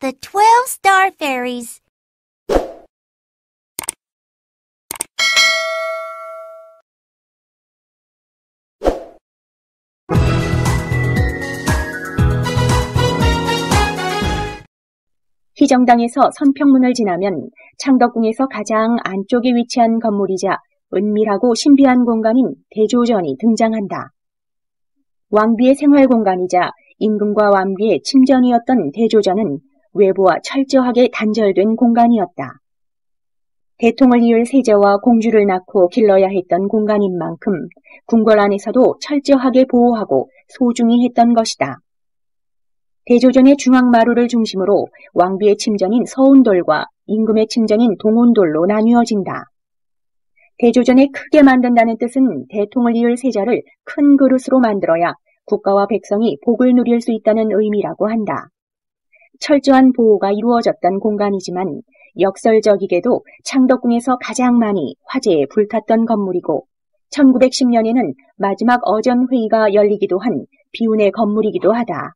The 12 Star Fairies. 희정당에서 선평문을 지나면 창덕궁에서 가장 안쪽에 위치한 건물이자 은밀하고 신비한 공간인 대조전이 등장한다. 왕비의 생활 공간이자 임금과 왕비의 침전이었던 대조전은 외부와 철저하게 단절된 공간이었다. 대통을 이을 세자와 공주를 낳고 길러야 했던 공간인 만큼 궁궐 안에서도 철저하게 보호하고 소중히 했던 것이다. 대조전의 중앙마루를 중심으로 왕비의 침전인 서운돌과 임금의 침전인 동운돌로 나뉘어진다. 대조전에 크게 만든다는 뜻은 대통을 이을 세자를 큰 그릇으로 만들어야 국가와 백성이 복을 누릴 수 있다는 의미라고 한다. 철저한 보호가 이루어졌던 공간이지만 역설적이게도 창덕궁에서 가장 많이 화재에 불탔던 건물이고 1910년에는 마지막 어전회의가 열리기도 한 비운의 건물이기도 하다.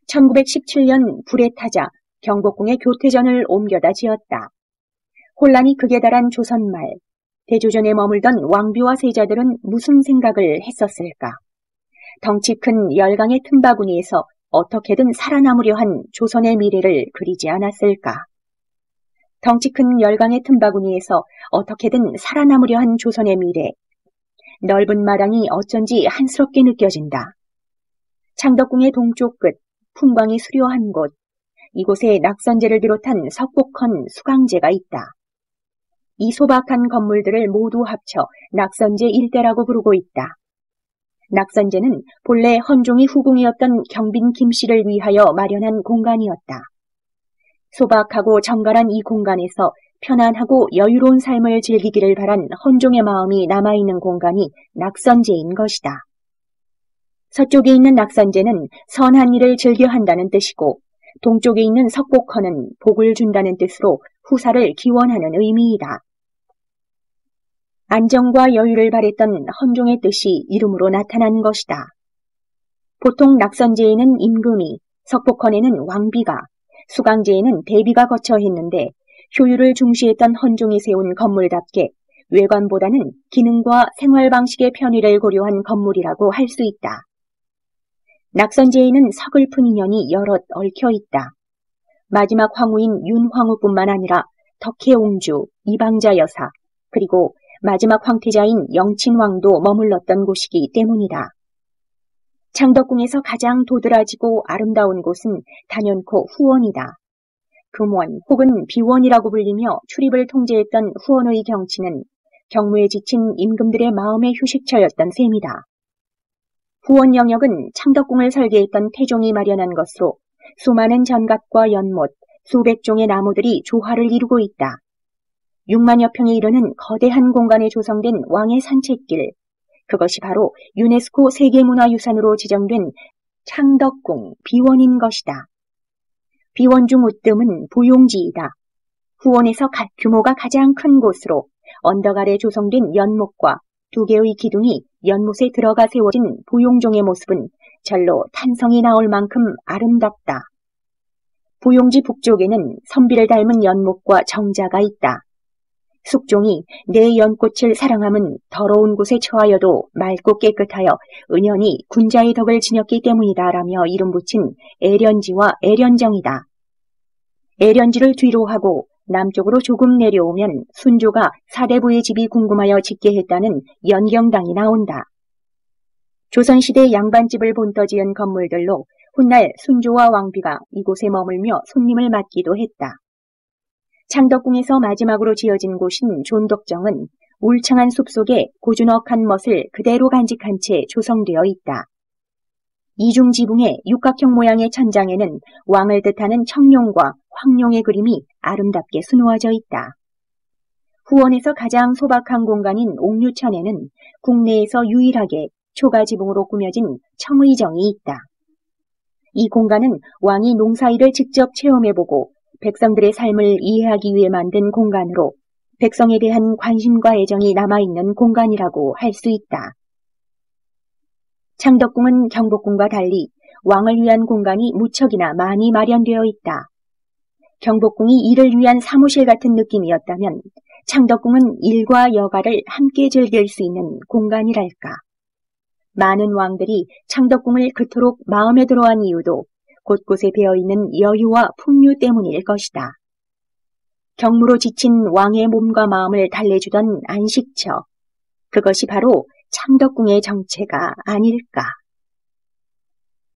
1917년 불에 타자 경복궁의 교태전을 옮겨다 지었다. 혼란이 극에 달한 조선 말, 대조전에 머물던 왕비와 세자들은 무슨 생각을 했었을까? 덩치 큰 열강의 틈바구니에서 어떻게든 살아남으려 한 조선의 미래를 그리지 않았을까? 덩치 큰 열강의 틈바구니에서 어떻게든 살아남으려 한 조선의 미래. 넓은 마당이 어쩐지 한스럽게 느껴진다. 창덕궁의 동쪽 끝, 풍광이 수려한 곳, 이곳에 낙선제를 비롯한 석곡헌 수강제가 있다. 이 소박한 건물들을 모두 합쳐 낙선제 일대라고 부르고 있다. 낙선제는 본래 헌종이 후궁이었던 경빈 김씨를 위하여 마련한 공간이었다. 소박하고 정갈한 이 공간에서 편안하고 여유로운 삶을 즐기기를 바란 헌종의 마음이 남아있는 공간이 낙선제인 것이다. 서쪽에 있는 낙선제는 선한 일을 즐겨 한다는 뜻이고 동쪽에 있는 석곡헌은 복을 준다는 뜻으로 후사를 기원하는 의미이다. 안정과 여유를 바랬던 헌종의 뜻이 이름으로 나타난 것이다. 보통 낙선제에는 임금이, 석곡헌에는 왕비가, 수강제에는 대비가 거쳐 있는데 효율을 중시했던 헌종이 세운 건물답게 외관보다는 기능과 생활 방식의 편의를 고려한 건물이라고 할 수 있다. 낙선제에는 서글픈 인연이 여럿 얽혀 있다. 마지막 황후인 윤황후뿐만 아니라 덕혜옹주, 이방자 여사, 그리고 마지막 황태자인 영친왕도 머물렀던 곳이기 때문이다. 창덕궁에서 가장 도드라지고 아름다운 곳은 단연코 후원이다. 금원 혹은 비원이라고 불리며 출입을 통제했던 후원의 경치는 경무에 지친 임금들의 마음의 휴식처였던 셈이다. 후원 영역은 창덕궁을 설계했던 태종이 마련한 것으로 수많은 전각과 연못, 수백 종의 나무들이 조화를 이루고 있다. 6만여 평에 이르는 거대한 공간에 조성된 왕의 산책길, 그것이 바로 유네스코 세계문화유산으로 지정된 창덕궁 비원인 것이다. 비원 중 으뜸은 부용지이다. 후원에서 규모가 가장 큰 곳으로 언덕 아래 조성된 연못과 두 개의 기둥이 연못에 들어가 세워진 부용종의 모습은 절로 탄성이 나올 만큼 아름답다. 부용지 북쪽에는 선비를 닮은 연못과 정자가 있다. 숙종이 내 연꽃을 사랑함은 더러운 곳에 처하여도 맑고 깨끗하여 은연히 군자의 덕을 지녔기 때문이다라며 이름 붙인 애련지와 애련정이다. 애련지를 뒤로 하고 남쪽으로 조금 내려오면 순조가 사대부의 집이 궁금하여 짓게 했다는 연경당이 나온다. 조선시대 양반집을 본떠 지은 건물들로 훗날 순조와 왕비가 이곳에 머물며 손님을 맞기도 했다. 창덕궁에서 마지막으로 지어진 곳인 존덕정은 울창한 숲속에 고즈넉한 멋을 그대로 간직한 채 조성되어 있다. 이중지붕의 육각형 모양의 천장에는 왕을 뜻하는 청룡과 황룡의 그림이 아름답게 수놓아져 있다. 후원에서 가장 소박한 공간인 옥류천에는 국내에서 유일하게 초가지붕으로 꾸며진 청의정이 있다. 이 공간은 왕이 농사일을 직접 체험해보고 백성들의 삶을 이해하기 위해 만든 공간으로 백성에 대한 관심과 애정이 남아있는 공간이라고 할 수 있다. 창덕궁은 경복궁과 달리 왕을 위한 공간이 무척이나 많이 마련되어 있다. 경복궁이 일을 위한 사무실 같은 느낌이었다면 창덕궁은 일과 여가를 함께 즐길 수 있는 공간이랄까. 많은 왕들이 창덕궁을 그토록 마음에 들어한 이유도 곳곳에 배어있는 여유와 풍류 때문일 것이다. 경무로 지친 왕의 몸과 마음을 달래주던 안식처. 그것이 바로 창덕궁의 정체가 아닐까.